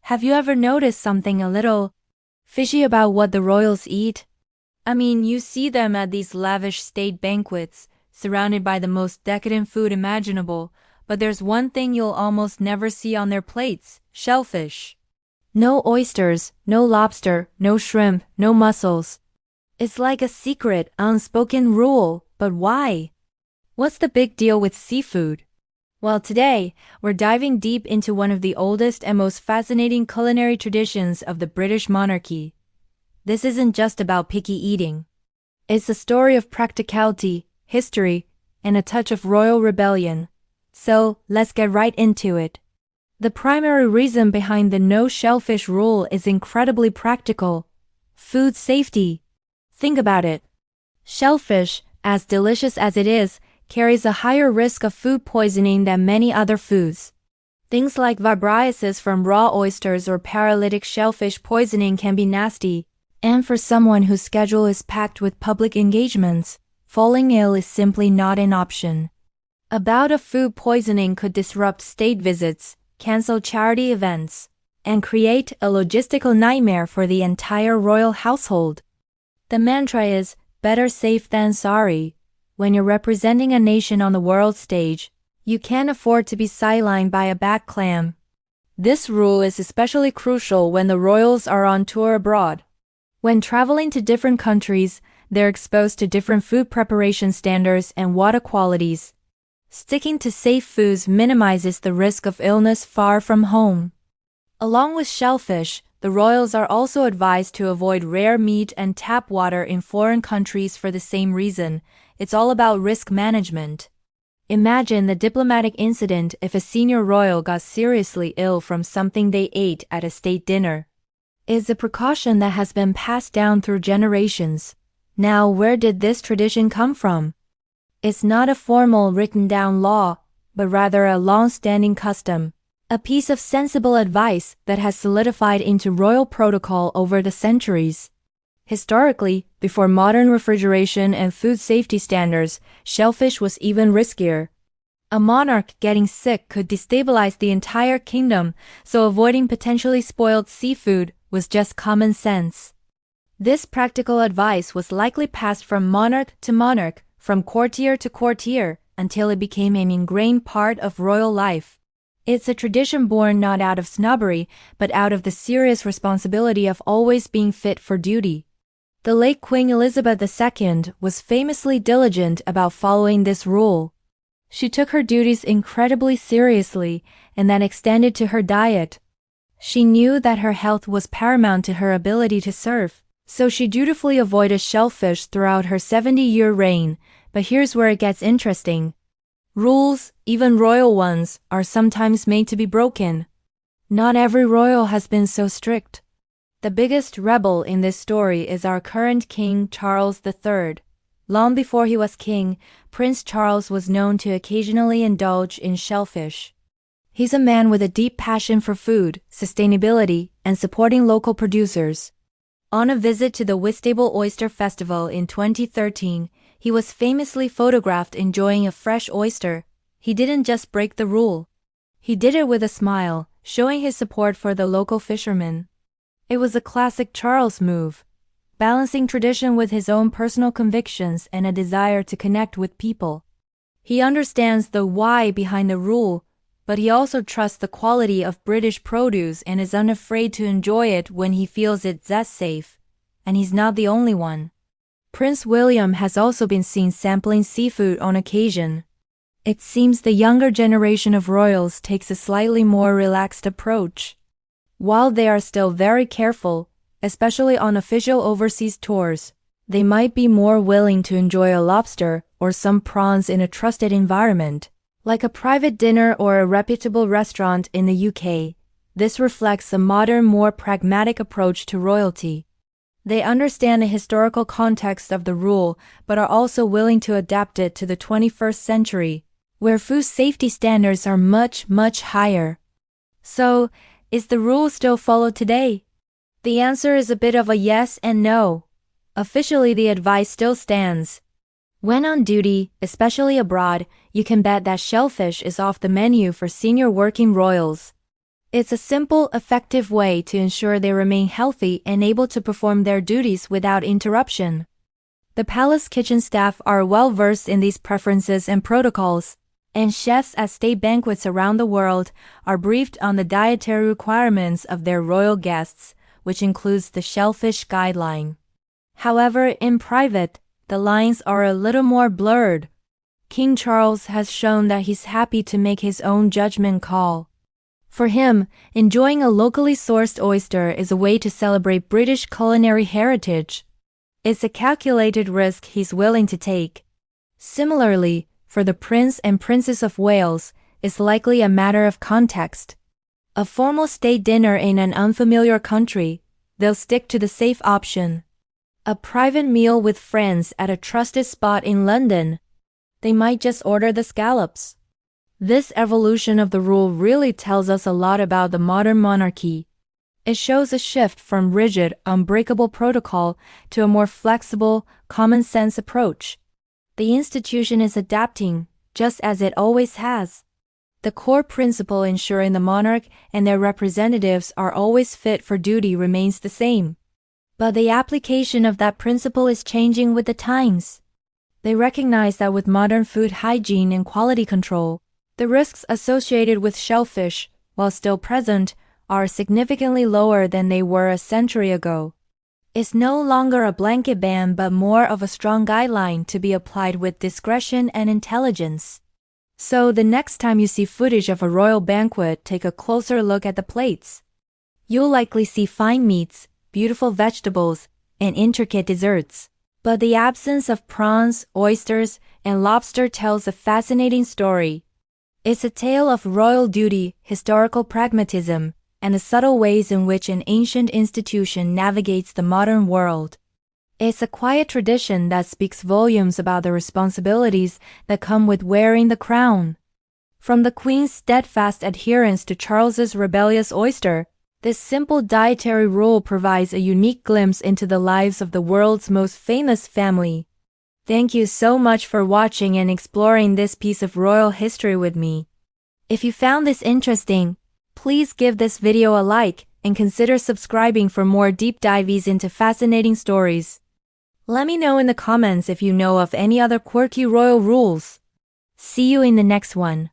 Have you ever noticed something a little fishy about what the royals eat? I mean, you see them at these lavish state banquets, surrounded by the most decadent food imaginable, but there's one thing you'll almost never see on their plates: shellfish. No oysters, no lobster, no shrimp, no mussels. It's like a secret, unspoken rule, but why? What's the big deal with seafood? Well, today, we're diving deep into one of the oldest and most fascinating culinary traditions of the British monarchy. This isn't just about picky eating. It's a story of practicality, history, and a touch of royal rebellion. So, let's get right into it. The primary reason behind the no shellfish rule is incredibly practical: food safety. Think about it. Shellfish, as delicious as it is, carries a higher risk of food poisoning than many other foods. Things like vibrisses from raw oysters or paralytic shellfish poisoning can be nasty, and for someone whose schedule is packed with public engagements, falling ill is simply not an option. A bout of food poisoning could disrupt state visits, cancel charity events, and create a logistical nightmare for the entire royal household. The mantra is, better safe than sorry. When you're representing a nation on the world stage, you can't afford to be sidelined by a bad clam. This rule is especially crucial when the royals are on tour abroad. When traveling to different countries, they're exposed to different food preparation standards and water qualities. Sticking to safe foods minimizes the risk of illness far from home. Along with shellfish, the royals are also advised to avoid rare meat and tap water in foreign countries for the same reason. It's all about risk management. Imagine the diplomatic incident if a senior royal got seriously ill from something they ate at a state dinner. It's a precaution that has been passed down through generations. Now, where did this tradition come from? It's not a formal written-down law, but rather a long-standing custom, a piece of sensible advice that has solidified into royal protocol over the centuries. Historically, before modern refrigeration and food safety standards, shellfish was even riskier. A monarch getting sick could destabilize the entire kingdom, so avoiding potentially spoiled seafood was just common sense. This practical advice was likely passed from monarch to monarch, from courtier to courtier, until it became an ingrained part of royal life. It's a tradition born not out of snobbery, but out of the serious responsibility of always being fit for duty. The late Queen Elizabeth II was famously diligent about following this rule. She took her duties incredibly seriously, and that extended to her diet. She knew that her health was paramount to her ability to serve, so she dutifully avoided shellfish throughout her 70-year reign. But here's where it gets interesting. Rules, even royal ones, are sometimes made to be broken. Not every royal has been so strict. The biggest rebel in this story is our current King Charles III. Long before he was king, Prince Charles was known to occasionally indulge in shellfish. He's a man with a deep passion for food, sustainability, and supporting local producers. On a visit to the Whitstable Oyster Festival in 2013, he was famously photographed enjoying a fresh oyster. He didn't just break the rule. He did it with a smile, showing his support for the local fishermen. It was a classic Charles move, balancing tradition with his own personal convictions and a desire to connect with people. He understands the why behind the rule, but he also trusts the quality of British produce and is unafraid to enjoy it when he feels it's that safe. And he's not the only one. Prince William has also been seen sampling seafood on occasion. It seems the younger generation of royals takes a slightly more relaxed approach. While they are still very careful, especially on official overseas tours, they might be more willing to enjoy a lobster or some prawns in a trusted environment, like a private dinner or a reputable restaurant in the UK. This reflects a modern, more pragmatic approach to royalty. They understand the historical context of the rule, but are also willing to adapt it to the 21st century, where food safety standards are much, much higher. So, is the rule still followed today? The answer is a bit of a yes and no. Officially, the advice still stands. When on duty, especially abroad, you can bet that shellfish is off the menu for senior working royals. It's a simple, effective way to ensure they remain healthy and able to perform their duties without interruption. The palace kitchen staff are well versed in these preferences and protocols, and chefs at state banquets around the world are briefed on the dietary requirements of their royal guests, which includes the Shellfish guideline. However, in private, the lines are a little more blurred. King Charles has shown that he's happy to make his own judgment call. For him, enjoying a locally sourced oyster is a way to celebrate British culinary heritage. It's a calculated risk he's willing to take. Similarly, for the Prince and Princess of Wales, it's likely a matter of context. A formal state dinner in an unfamiliar country, they'll stick to the safe option. A private meal with friends at a trusted spot in London, they might just order the scallops. This evolution of the rule really tells us a lot about the modern monarchy. It shows a shift from rigid, unbreakable protocol to a more flexible, common-sense approach. The institution is adapting, just as it always has. The core principle ensuring the monarch and their representatives are always fit for duty remains the same. But the application of that principle is changing with the times. They recognize that with modern food hygiene and quality control, the risks associated with shellfish, while still present, are significantly lower than they were a century ago. It's no longer a blanket ban but more of a strong guideline to be applied with discretion and intelligence. So the next time you see footage of a royal banquet, take a closer look at the plates. You'll likely see fine meats, beautiful vegetables, and intricate desserts. But the absence of prawns, oysters, and lobster tells a fascinating story. It's a tale of royal duty, historical pragmatism, and the subtle ways in which an ancient institution navigates the modern world. It's a quiet tradition that speaks volumes about the responsibilities that come with wearing the crown. From the Queen's steadfast adherence to Charles's rebellious oyster, this simple dietary rule provides a unique glimpse into the lives of the world's most famous family. Thank you so much for watching and exploring this piece of royal history with me. If you found this interesting, please give this video a like and consider subscribing for more deep dives into fascinating stories. Let me know in the comments if you know of any other quirky royal rules. See you in the next one.